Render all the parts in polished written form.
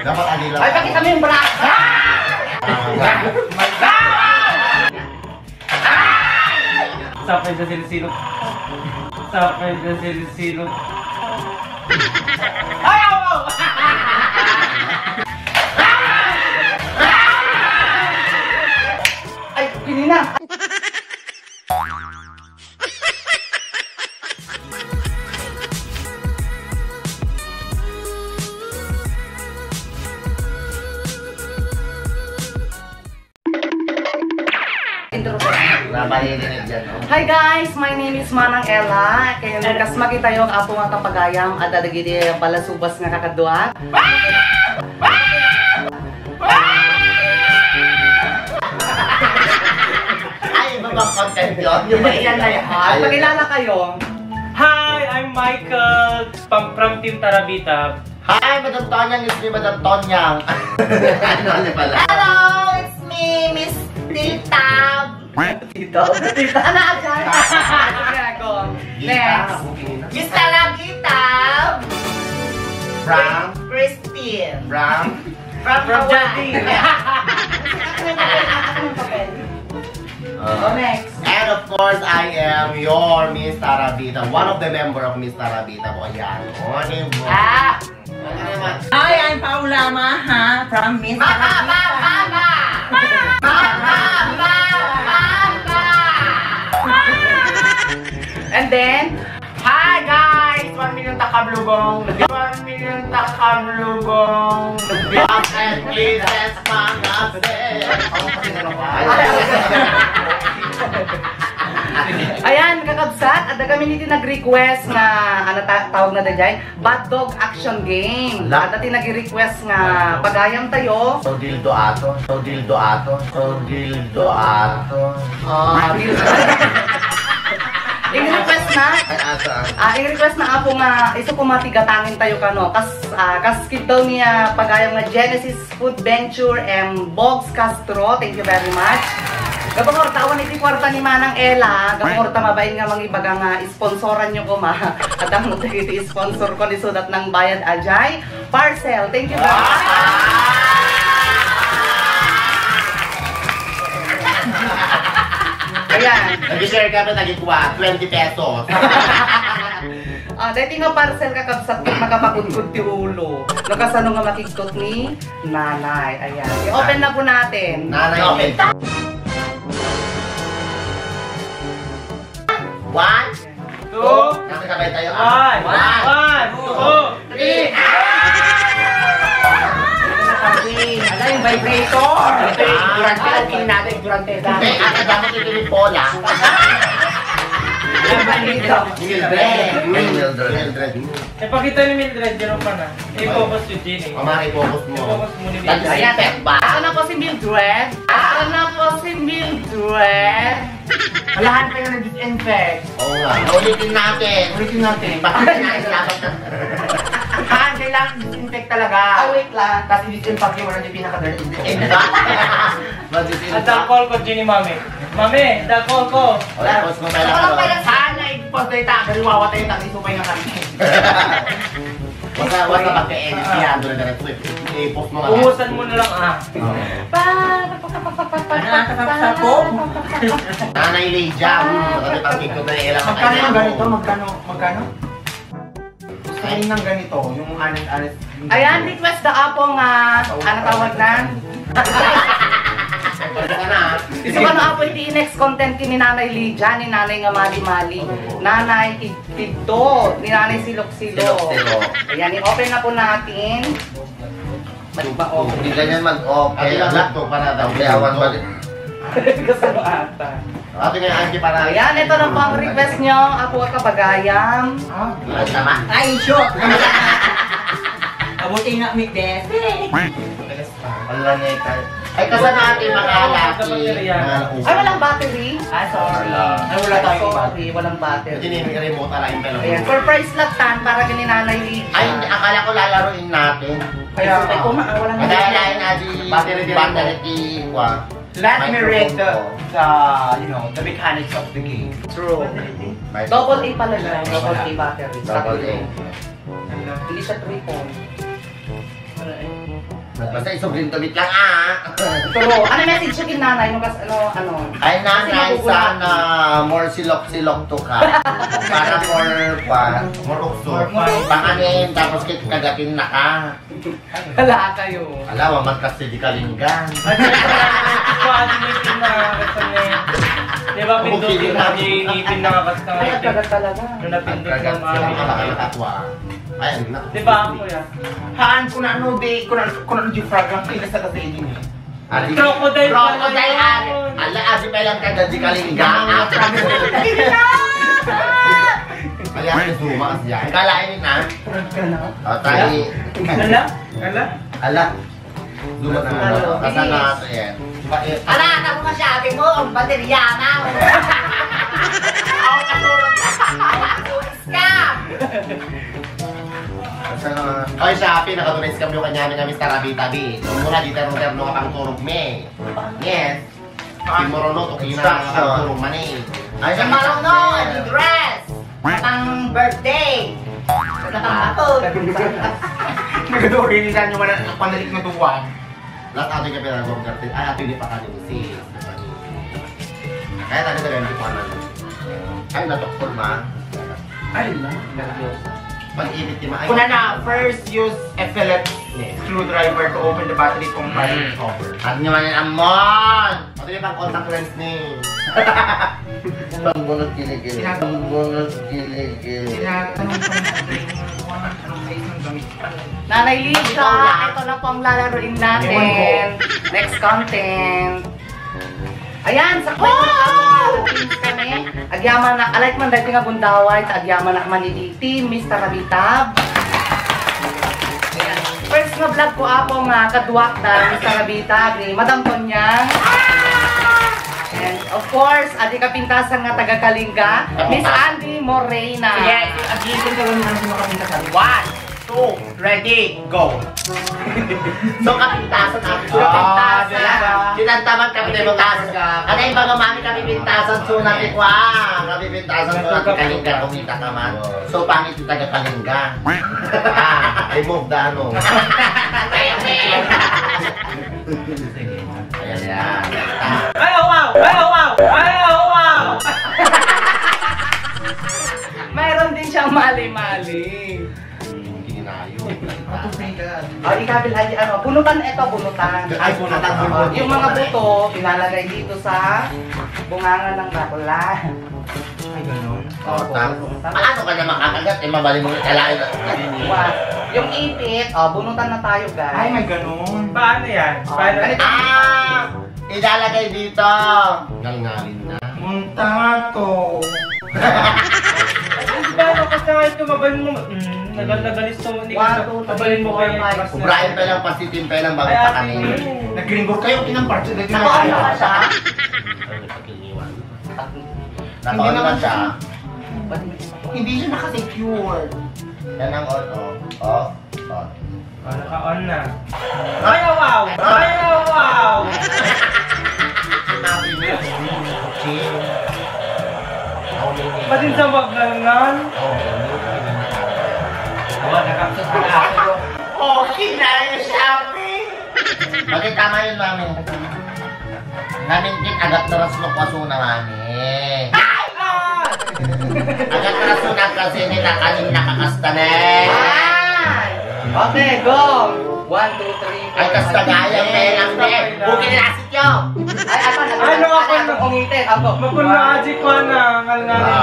Dapat agila. Ay, pakita mo yung bra! Sapay na silo-silo. Sapay na silo-silo. Ay, aw! Ay, kinina! Hi guys, my name is Manang Ella. Kaya nagkas makita yung apo nga kapagayam at adagidi palasubas nga kakadua. Ay, babang content yun. Yung Yan na yan. Pagkilala kayo. Hi, I'm Michael from Team Tarabita. Hi, Madam Tonyang. It's me, Madam Tonyang. Ano pala? Hello, it's me, Miss Tita. Tita? Tita na dyan. Next. Miss Talagita. From? Christine. From? From Hawaii. Next. And of course, I am your Miss Tarabita. One of the member of Miss Tarabita ko. Ayan. O, diba? Hi, I'm Paula Maha from Miss And then, hi guys! 1 million takablugong. 1 million takablugong. Bakit please pangase? Ayan, kakabsat. At kami nito nag-request nga, ano tawag na dyan? Bad Dog Action Game. At dati nag-request nga, pagayam tayo. So dildo ato. So dildo ato. So dildo ato. I-request na. I-request na ako nga, iso kumatigatangin tayo kano. Kas kit daw niya pagayam nga Genesis Food Venture and Bogs Castro. Thank you very much. Gabang ortawan iti kwarta ni Manang Ella. Gabang orta mabayin nga mga ibaga nga sponsoran nyo ko ma. At ang iti sponsor ko ni sudat ng Bayad Ajay. Parcel. Thank you very much. Ayan. Nag-share ka na nagikuha. 20 pesos. Dati nga parcel kakabsat kung makapagudgud ti ulo. Nakasano nga makikot ni nanay. Ayan. I-open na po natin. Nanay, open. 1, 2, nakakabay tayo. 1, 2, 3. Ala yung vibrator. Ito yung Durante open natin. Durante May akadamot ito ni Paula. Mildred. Pakita ni Mildred, gano'n pa na. I-focus yung Jenny. Amari, focus mo. I-focus mo ni Mildred. Ayan, Ako na po si Mildred. Ako na po si Mildred. Malahan kayo na disinfect. Oo nga. Ulitin natin. Bakit natin dapat na? Kailangan disinfect talaga. Wait lang. Tapos i-disinfect yung wala yung pinaka-dirty. At ang call ko, Jenny, mami. Mami, the call ko. Wala, post mo pala. Ako lang pala sana i-post na ita. Pero wawatay yung isupay nga kami. Basta pagka-edit yan. Doon na rin. I-post mo nga. Uhusan mo na lang Nanay Leija. Kasi pag-ikot na ilang Magkano yung ganito? Magkano? Kain ng ganito, yung anis-anis. Ayan, request the apo nga. Ano tawag na? Gusto ko na apo iti next content ki ni Nanay Lydia, ni Nanay nga Mali-Mali. Nanay Tigto, ni Nanay Silok-Silo. Ayan, i-open na po natin. Hindi ganyan mag-off. Ay, to para daw. Awan ba din? Kasano ata. Ate nga, Angie, para... Ayan, ito na po ang request nyo. Apo ka kabagayam. Tama. Ay, shoot! Abuti nga, Mick Des. Wala niya ikaw. Ay, kasi natin mga laki. Ay, walang battery? Sorry. Ay, wala tayong Sorry, walang battery. Hindi may remote alain pala. Ayan, surprise lang tan para gani Nanay Lydia. Ay, akala ko lalaroin natin. Kaya, walang Madalain natin battery wa. let me read the mechanics of the game. True. Double A pala siya. Double A battery. Double A. Hindi siya triple. Basta isugrin tumit lang ah. Pero, ano message siya kin nanay mo? Kasi ano? Ay nanay, sana more silok-silok to ka. Para more ukso. Panganin, tapos kagatin na ka. Wala kayo. Alam, mamatkas si Kalinggan. Di ba pindutin na ngipin na kapas ka Ay, ngayon? agad talaga. Nung napindot Kagat ng sila mami. kalakatwa. Ay, ano na. Di ba ako yan? Haan ko na ano, di, ko na di fragrance, pilas na kasi din eh. Adi, Crocodile pala Crocodile yun. adi. Ala, adi pa lang ka si Kalinggan. Kaya si Zuma siya. Kalain na. Tayo. Ala? Ala? Ala. Zuma na. Kasama nato yan. Ala, ako masabi mo, ang baterya na. Ako kasurot Ka! Oy, Shopee, nakatuloy scam yung kanya ng Mr. Tabi-Tabi. Muna di terno ka pang turog me. Yes. Timorono, tukina ka pang turog man eh. Ay, Si Marono, di dress. Ang birthday. Nakakapot. Nagadorinisan yung mga panalik na tuwan. Lahat ating ka pinagawang kartin. Ay, ating di pa ka din si kaya tayo ka rin di pa na. Ay, natokpol ma. Ay, lang. Pag-ibit di ma. Kuna na, first use a Phillips screwdriver to open the battery compartment cover. At nyo man yung amon! Pati yung pang contact lens ni. Pangbunot kiligil. Pangbunot kiligil. Tinatanong ko na anong size ng gamit. Nanay Lisa, ito na po ang lalaroin natin. Next content. Ayan, sa kwento kami. Agyaman na, alike man dahil nga bundaway, agyaman na maniliti, Mr. Rabitab. Ayan. First nga vlog ko apong kaduwak na Mr. Rabitab ni Madam Tonyang. And of course, adi kapintasan nga taga Kalinga, Miss Andy Morena. Yes, agitin ka lang naman sa mga kapintasan. 1, 2, ready, go! So, kapintasan natin. Kapintasan. Sinantaman kami na yung taas. Ano yung mga mami kami pintasan sunat ikwa. Kami pintasan sunat Kalingga kumita ka man. So, pangit yung taga Kalingga. I move the ano. Ayan yan. Ay, wow! Ay, wow! Ay, wow! Mayroon din siyang mali-mali. Ginayo. O, ikabil, bunutan ito, bunutan. Ay, bunutan. Yung mga buto, pinalagay dito sa bungangan ng bakla. Ay, ganun. Paano ka na makakagat? Eh, mabali mo kalain. Yung ipit, bunutan na tayo, guys. Ay, may ganun. Paano yan? Paano? Ganito. Ilalagay dito. Ngalngalin na. Munta to. Paano kasi nga ito mabalin mo? Nagal-nagalis to. Hindi ka mabalin mo kayo. Ubrahin pa lang, pasitin pa lang bago pa kami. Nag-greenboard kayo, pinang parts. Nakaano ka siya? Nakaon naman siya. Hindi siya nakasecure. Yan ang on, off, on. Naka-on na. Ay, wow! Ay, wow! Sinabi niya, chill. Patin sa magangan. Okay na yung shopping. Bakit tama yun, mami? Namin din agad na raslok waso na, mami. Agad na raslok kasi nilakaling nakakasta na eh. Okay, go! 1, 2, 3, 4, Ay, kasta gaya, melang eh. Bukin na asit nyo. Ay, Ano ako? Umitin, ako. Mapunajik ko na. Ngal-ngalin.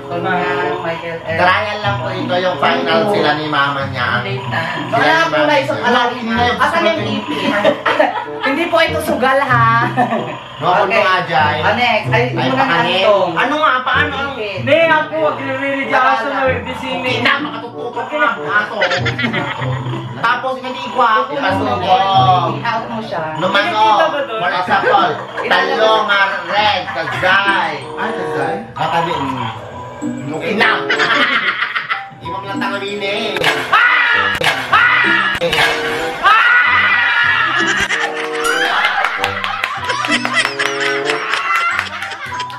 4, Tonyang, Michael L. Trial lang po ito yung final sila ni mama niya. Wala po na isang alagin na. Asan yung ipit? Hindi po ito sugal, ha? No, kung ajay. Next. Ay, Ay, mga pakanin. ganitong. Ano nga, paano? Ipit. Hindi ako. Nagre-ready ako sa disini. Ina, makatututok ka. Ato. Tapos hindi ko ipasubo. I-out mo siya. Lumano, Nakikita ba doon? wala sa pol. Talong, red, kazay. Ay, kazay? Katabi. Ina. Ibang lang tangalin eh.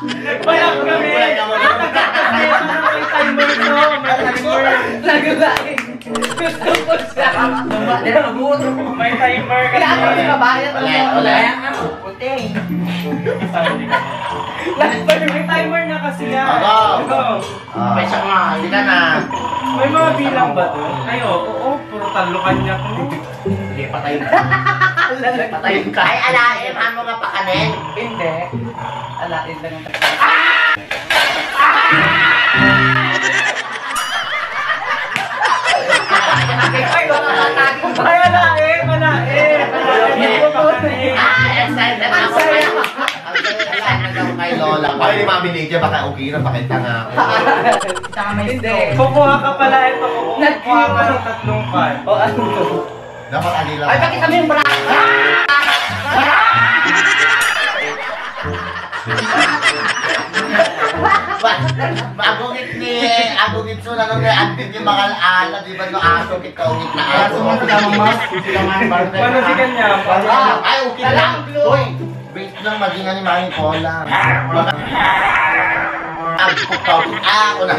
Nagbayag kami. May timer to. May timer. Nagulain. Gusto ko siya. May timer kasi. Kailangan ko siya bayad. Ulit. May timer na kasi yan. Ako. May siya nga, hindi ka na. May mga bilang ba to? Ay, oo, puro talo kanya ko. Hindi, patayin ka. Patayin ka. Ay, alaim, ano nga pa kanin? Hindi. Alain lang ang Ay, alain, alain. Excited ako. Ang excited ako kay Lola. Baka yung mami niya, baka okay na, baka tanga ako. Hindi. Kukuha ka pala ito. Kukuha ka ng 3 pan. O ano to? Dapat alilaw. Ay, pakita mo yung braso. Agungit so na nung antin yung mga ala, di ba no aso kitawit na aso. Paano si kanya? Ay, okay lang. Uy, wait lang, maging ni Mami Cola. Ako na.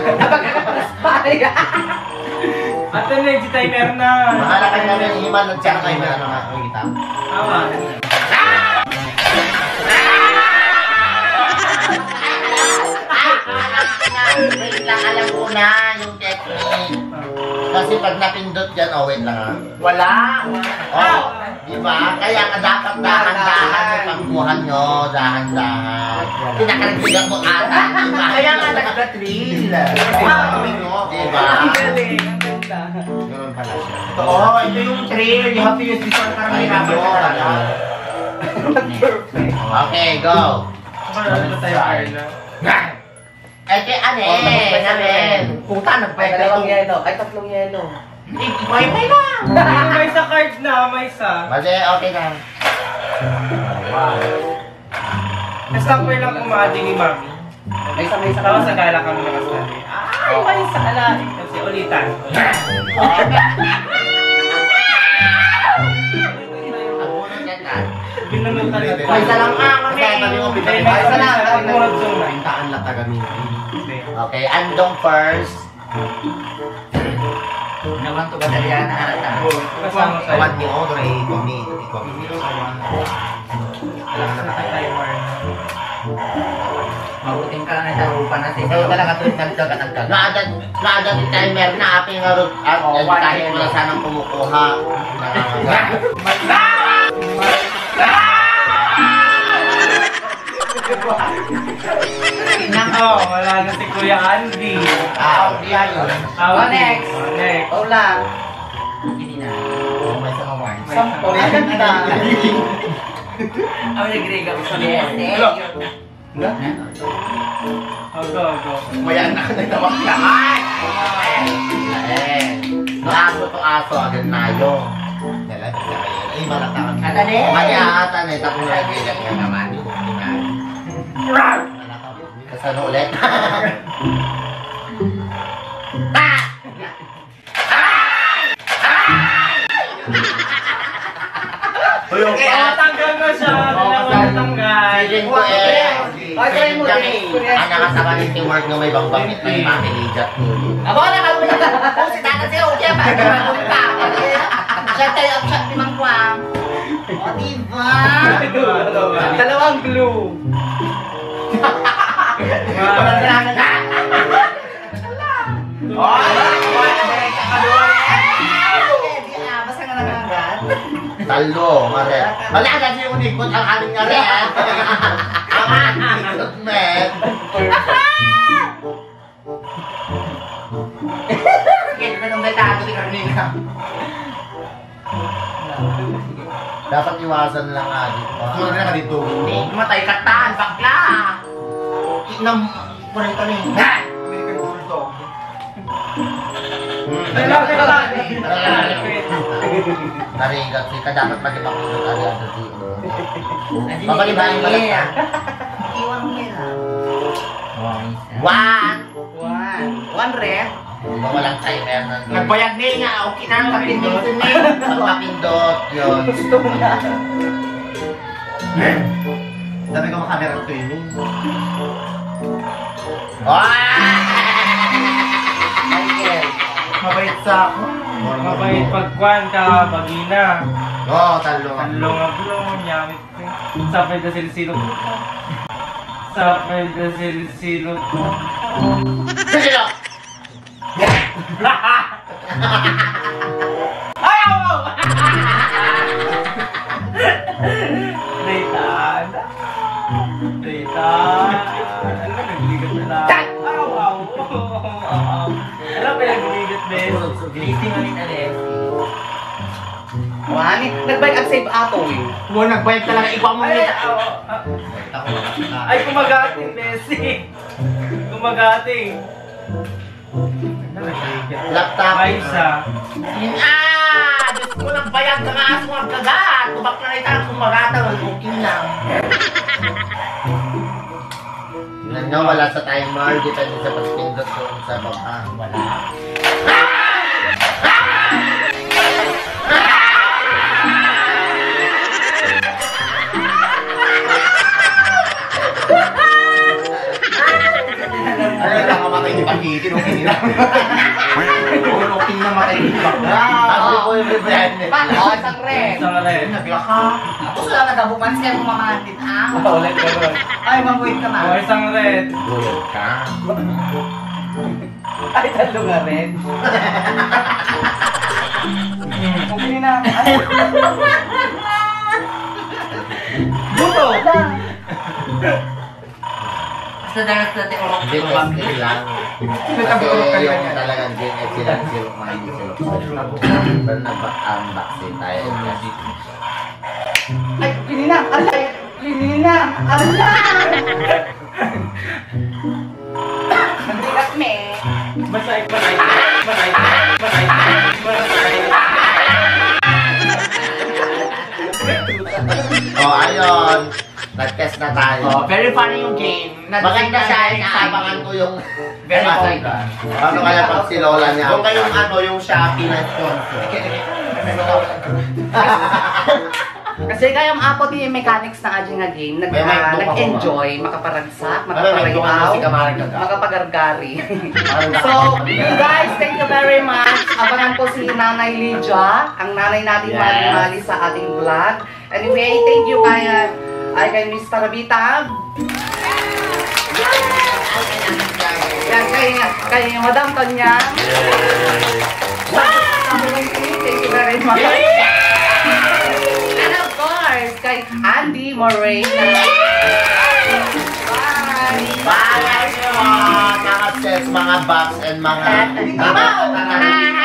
Ate, medyo timer na. Mahala ka namin, iman at siya kayo na ano nga, kita. Tama. Wait lang, alam ko na yung technique. Kasi pag napindot dyan, wait lang ha. Wala. Di ba? Kaya ka dapat dahan-dahan yung pagkuhan nyo, dahan-dahan. Pinakaragbigan mo ata, di ba? Kaya nga nag-thrill. Di ba? Ang galing. Ang ganda. Ganun pala siya. Oo, ito yung thrill. You have to use this one para Ay, mahirapan no, ka wala. Perfect. Okay, go. Ano ba tayo, Arla? Eh, kay namin. Puta, Ay, nagbayad dalawang ito. yelo. Ay, 3 yelo. May lang. May sa card na, may sa. Mali, okay na. Nastopper lang umadi ni Mami. May isa. Tapos nagala kami ng kasali. Ay, may isa alahin. Kasi ulitan. Binunod ka na. May isa lang kami. May isa lang. Nagmurag zona. Pintaan lang tagamin. Okay, andong first. Naman to Badaliana ata. Kasama sa'yo. Kawan niyo, Dre, Tommy. Kailangan na tayo. Timer. Mabuting ka lang sa rupa natin. Ikaw talaga ito nagkagatagkag. Naadan yung timer na aping harot at kahit wala sanang kumukuha. Oh, wala na si Kuya Andy. Okay yun. Next. Next. Ulang. Hindi na. May isang award. Sampo. Ang ganda. Ang nagriga ko sa liyan. Go. Mayan na nagtawag ka. Ay! No aso to aso, agad na yun. Ay, malatakan. Ata ne? Maya ata na, tapos nagbigat ka naman. Kasano ulit? Kaya tanggal na siya. Dalawa na tanggal. Feeling ko Ay, try mo, kami, Dre. ang nakasama ni teamwork na may bangbangit na yung Mami Lidia. Abo na ka muna. Kung si Tata si Oja pa. Siya tayo ang siya timang kwang. O, diba? Dalawang glue. Walang Basta nga lang agad. Talo, mare. Wala na siya yung unikot ang aming nga rin. Ang unikot, men. Sige, ganun ba tayo ni Carmina? Dapat iwasan lang nga dito. Sunod na ka dito. Matay ka tan, bakla. Inam, kunin ka rin. American Bulldog. Narigat ka dapat magipakilot agad sa dito. Babalibayin ba lang ka? Iwan mo yan. One! One rep. Di ba walang timer na doon? Nagbayag na nga. Okay na ang kapindot. Pagpapindot yun. Gusto mo na. Sabi ko makamera ko yun. Michael. Mabait sa ako. Mabait pagkuhan ka, bagina. Oo, talo. Tanlo nga bro, nyamit ko. Sapay na silisilo ko. Sapay na silisilo ko. Sino? Ay, aw! Daytan. Daytan. Alam mo, nagligat na lang. Aw, aw. Alam mo, nagligat na yun. Eating ulit ulit. Wani, nag-bike and save ato eh. Mo nagbayad talaga ikaw mo Ay, nito. aw, ay, kumagating, Messi. Kumagating. Laptop. Ay, isa. Diyos ko lang bayad ka nga aso ang kagat. Tubak na rin tayo kung magata. Okay lang. Tingnan nyo, wala sa timer. Depende sa pag-pindot ko sa baba. Wala. Ano lang mamatay ni Pakitin, okay nila. Okay na matay ni Sabi ko yung bibigyan nila. Oh, isang red. Isang rin. Nagla ka. Ako sila nagabukan siya kung mamahantin ang. Ulit ka rin. Ay, mag-wait ka O, na. isang red. Gulog ka. Ay, talo nga red. Okay na. Ay. Buto! Basta dagat natin orok. Gen S lang. Kasi yung talagang Gen S lang silok mga hindi silok. Pero nag-unboxing tayo. Ay, kinina. Alay. Kinina. Alay. Nandigat me. Masay, masay. Masay, masay. Masay. Oh, ayun. Nag-test na tayo. Oh, very funny yung game. Maganda siya, inaabangan ko yung... Very funny. Paano kaya pag si Lola niya? Yung kayong ano, yung Shopee na sponsor. Kasi kayong apot yung mechanics na aji nga game, May mic doon pa nag-enjoy, makaparagsak, May mic doon makaparagaw, si Kamarag Kaga. makapagargari. So, guys, thank you very much. Abangan po si Nanay Lydia, ang nanay natin Yes. mali-mali sa ating vlog. Anyway, thank you kay Miss Tarabita. Yan, kay Madam Tanya. Thank you very much. And of course, kay Andy Morena. Bye! Bye, everyone! Mga sets, mga box, and mga... Bye!